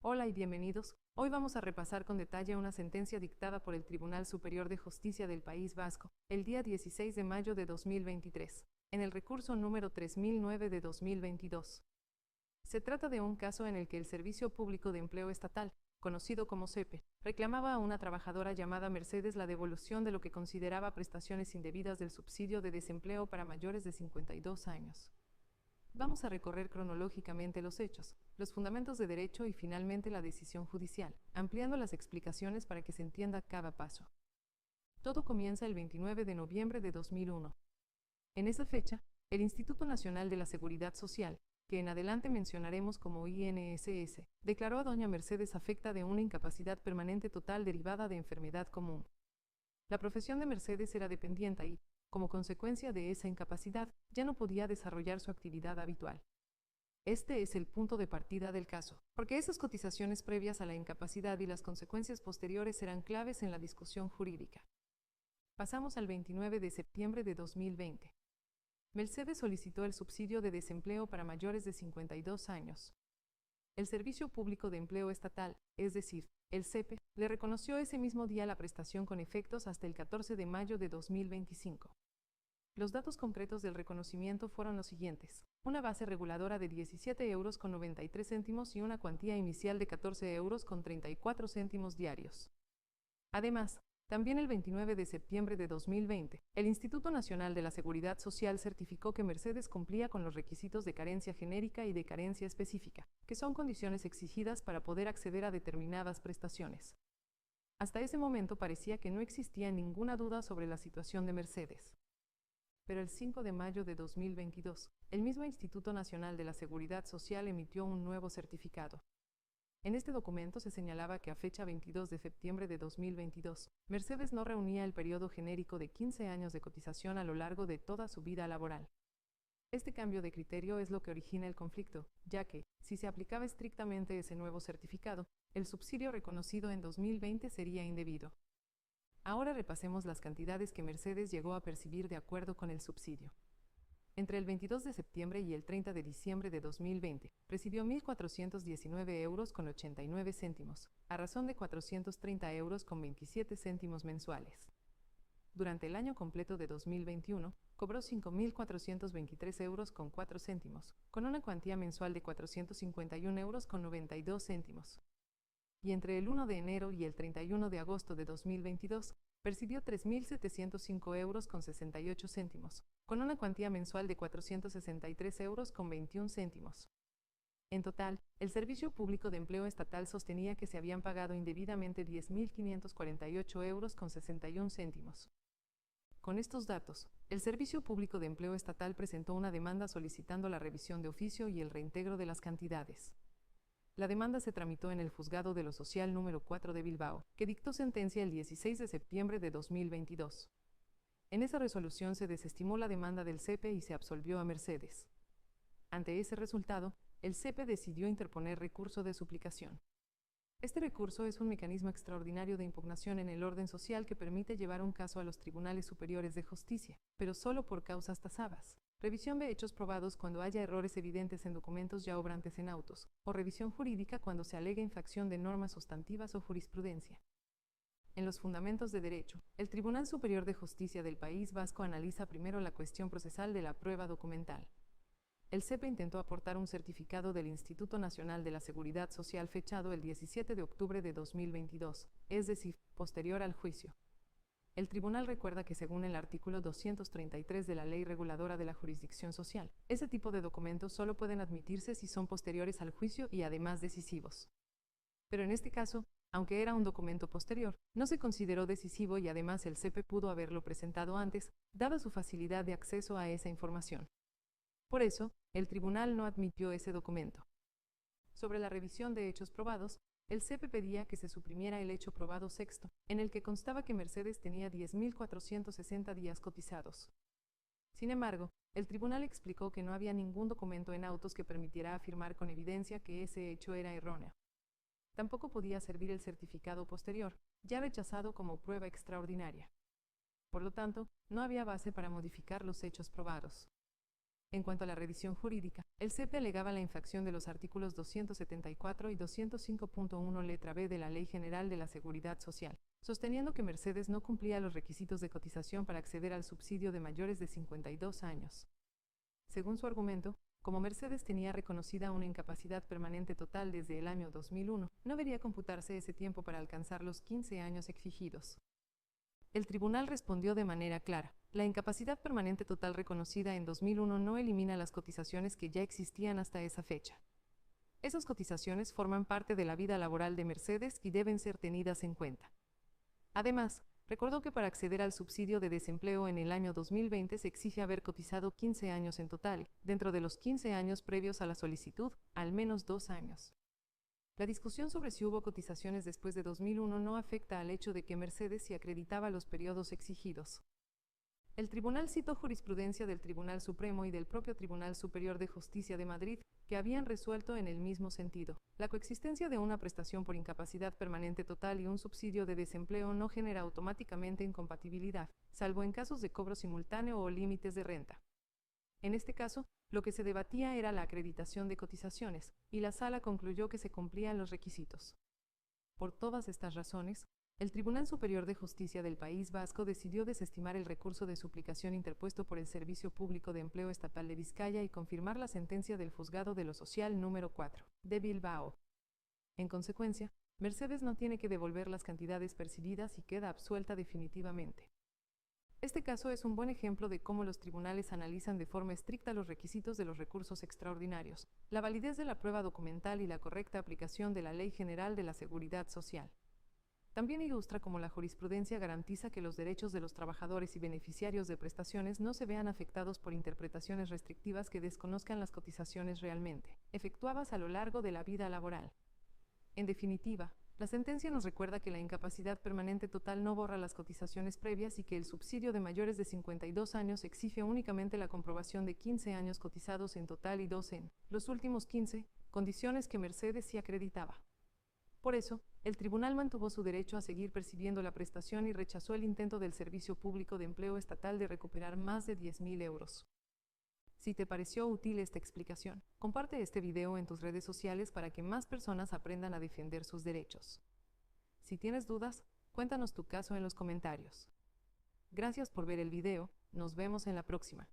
Hola y bienvenidos. Hoy vamos a repasar con detalle una sentencia dictada por el Tribunal Superior de Justicia del País Vasco, el día 16 de mayo de 2023, en el recurso número 3009 de 2022. Se trata de un caso en el que el Servicio Público de Empleo Estatal, conocido como SEPE, reclamaba a una trabajadora llamada Mercedes la devolución de lo que consideraba prestaciones indebidas del subsidio de desempleo para mayores de 52 años. Vamos a recorrer cronológicamente los hechos, los fundamentos de derecho y finalmente la decisión judicial, ampliando las explicaciones para que se entienda cada paso. Todo comienza el 29 de noviembre de 2001. En esa fecha, el Instituto Nacional de la Seguridad Social, que en adelante mencionaremos como INSS, declaró a doña Mercedes afecta de una incapacidad permanente total derivada de enfermedad común. La profesión de Mercedes era dependiente y, como consecuencia de esa incapacidad, ya no podía desarrollar su actividad habitual. Este es el punto de partida del caso, porque esas cotizaciones previas a la incapacidad y las consecuencias posteriores serán claves en la discusión jurídica. Pasamos al 29 de septiembre de 2020. Mercedes solicitó el subsidio de desempleo para mayores de 52 años. El Servicio Público de Empleo Estatal, es decir, el SEPE, le reconoció ese mismo día la prestación con efectos hasta el 14 de mayo de 2025. Los datos concretos del reconocimiento fueron los siguientes: una base reguladora de 17,93 € y una cuantía inicial de 14,34 € diarios. Además, también el 29 de septiembre de 2020, el Instituto Nacional de la Seguridad Social certificó que Mercedes cumplía con los requisitos de carencia genérica y de carencia específica, que son condiciones exigidas para poder acceder a determinadas prestaciones. Hasta ese momento parecía que no existía ninguna duda sobre la situación de Mercedes. Pero el 5 de mayo de 2022, el mismo Instituto Nacional de la Seguridad Social emitió un nuevo certificado. En este documento se señalaba que a fecha 22 de septiembre de 2022, Mercedes no reunía el periodo genérico de 15 años de cotización a lo largo de toda su vida laboral. Este cambio de criterio es lo que origina el conflicto, ya que, si se aplicaba estrictamente ese nuevo certificado, el subsidio reconocido en 2020 sería indebido. Ahora repasemos las cantidades que Mercedes llegó a percibir de acuerdo con el subsidio. Entre el 22 de septiembre y el 30 de diciembre de 2020, recibió 1.419,89 €, a razón de 430,27 € mensuales. Durante el año completo de 2021, cobró 5.423,04 €, con una cuantía mensual de 451,92 €. Y entre el 1 de enero y el 31 de agosto de 2022, percibió 3.705,68 €, con una cuantía mensual de 463,21 €. En total, el Servicio Público de Empleo Estatal sostenía que se habían pagado indebidamente 10.548,61 €. Con estos datos, el Servicio Público de Empleo Estatal presentó una demanda solicitando la revisión de oficio y el reintegro de las cantidades. La demanda se tramitó en el Juzgado de lo Social número 4 de Bilbao, que dictó sentencia el 16 de septiembre de 2022. En esa resolución se desestimó la demanda del SEPE y se absolvió a Mercedes. Ante ese resultado, el SEPE decidió interponer recurso de suplicación. Este recurso es un mecanismo extraordinario de impugnación en el orden social que permite llevar un caso a los tribunales superiores de justicia, pero solo por causas tasadas. Revisión de hechos probados cuando haya errores evidentes en documentos ya obrantes en autos, o revisión jurídica cuando se alegue infracción de normas sustantivas o jurisprudencia. En los fundamentos de derecho, el Tribunal Superior de Justicia del País Vasco analiza primero la cuestión procesal de la prueba documental. El SEPE intentó aportar un certificado del Instituto Nacional de la Seguridad Social fechado el 17 de octubre de 2022, es decir, posterior al juicio. El tribunal recuerda que según el artículo 233 de la Ley Reguladora de la Jurisdicción Social, ese tipo de documentos solo pueden admitirse si son posteriores al juicio y además decisivos. Pero en este caso, aunque era un documento posterior, no se consideró decisivo y además el SEPE pudo haberlo presentado antes, dada su facilidad de acceso a esa información. Por eso, el tribunal no admitió ese documento. Sobre la revisión de hechos probados, el SEPE pedía que se suprimiera el hecho probado sexto, en el que constaba que Mercedes tenía 10.460 días cotizados. Sin embargo, el tribunal explicó que no había ningún documento en autos que permitiera afirmar con evidencia que ese hecho era erróneo. Tampoco podía servir el certificado posterior, ya rechazado como prueba extraordinaria. Por lo tanto, no había base para modificar los hechos probados. En cuanto a la revisión jurídica, el CEPE alegaba la infracción de los artículos 274 y 205.1 letra B de la Ley General de la Seguridad Social, sosteniendo que Mercedes no cumplía los requisitos de cotización para acceder al subsidio de mayores de 52 años. Según su argumento, como Mercedes tenía reconocida una incapacidad permanente total desde el año 2001, no debería computarse ese tiempo para alcanzar los 15 años exigidos. El tribunal respondió de manera clara: la incapacidad permanente total reconocida en 2001 no elimina las cotizaciones que ya existían hasta esa fecha. Esas cotizaciones forman parte de la vida laboral de Mercedes y deben ser tenidas en cuenta. Además, recordó que para acceder al subsidio de desempleo en el año 2020 se exige haber cotizado 15 años en total, dentro de los 15 años previos a la solicitud, al menos 2 años. La discusión sobre si hubo cotizaciones después de 2001 no afecta al hecho de que Mercedes sí acreditaba los periodos exigidos. El tribunal citó jurisprudencia del Tribunal Supremo y del propio Tribunal Superior de Justicia de Madrid, que habían resuelto en el mismo sentido. La coexistencia de una prestación por incapacidad permanente total y un subsidio de desempleo no genera automáticamente incompatibilidad, salvo en casos de cobro simultáneo o límites de renta. En este caso, lo que se debatía era la acreditación de cotizaciones, y la Sala concluyó que se cumplían los requisitos. Por todas estas razones, el Tribunal Superior de Justicia del País Vasco decidió desestimar el recurso de suplicación interpuesto por el Servicio Público de Empleo Estatal de Vizcaya y confirmar la sentencia del Juzgado de lo Social número 4, de Bilbao. En consecuencia, Mercedes no tiene que devolver las cantidades percibidas y queda absuelta definitivamente. Este caso es un buen ejemplo de cómo los tribunales analizan de forma estricta los requisitos de los recursos extraordinarios, la validez de la prueba documental y la correcta aplicación de la Ley General de la Seguridad Social. También ilustra cómo la jurisprudencia garantiza que los derechos de los trabajadores y beneficiarios de prestaciones no se vean afectados por interpretaciones restrictivas que desconozcan las cotizaciones realmente efectuadas a lo largo de la vida laboral. En definitiva, la sentencia nos recuerda que la incapacidad permanente total no borra las cotizaciones previas y que el subsidio de mayores de 52 años exige únicamente la comprobación de 15 años cotizados en total y 2 en los últimos 15, condiciones que Mercedes sí acreditaba. Por eso, el tribunal mantuvo su derecho a seguir percibiendo la prestación y rechazó el intento del Servicio Público de Empleo Estatal de recuperar más de 10.000 euros. Si te pareció útil esta explicación, comparte este video en tus redes sociales para que más personas aprendan a defender sus derechos. Si tienes dudas, cuéntanos tu caso en los comentarios. Gracias por ver el video, nos vemos en la próxima.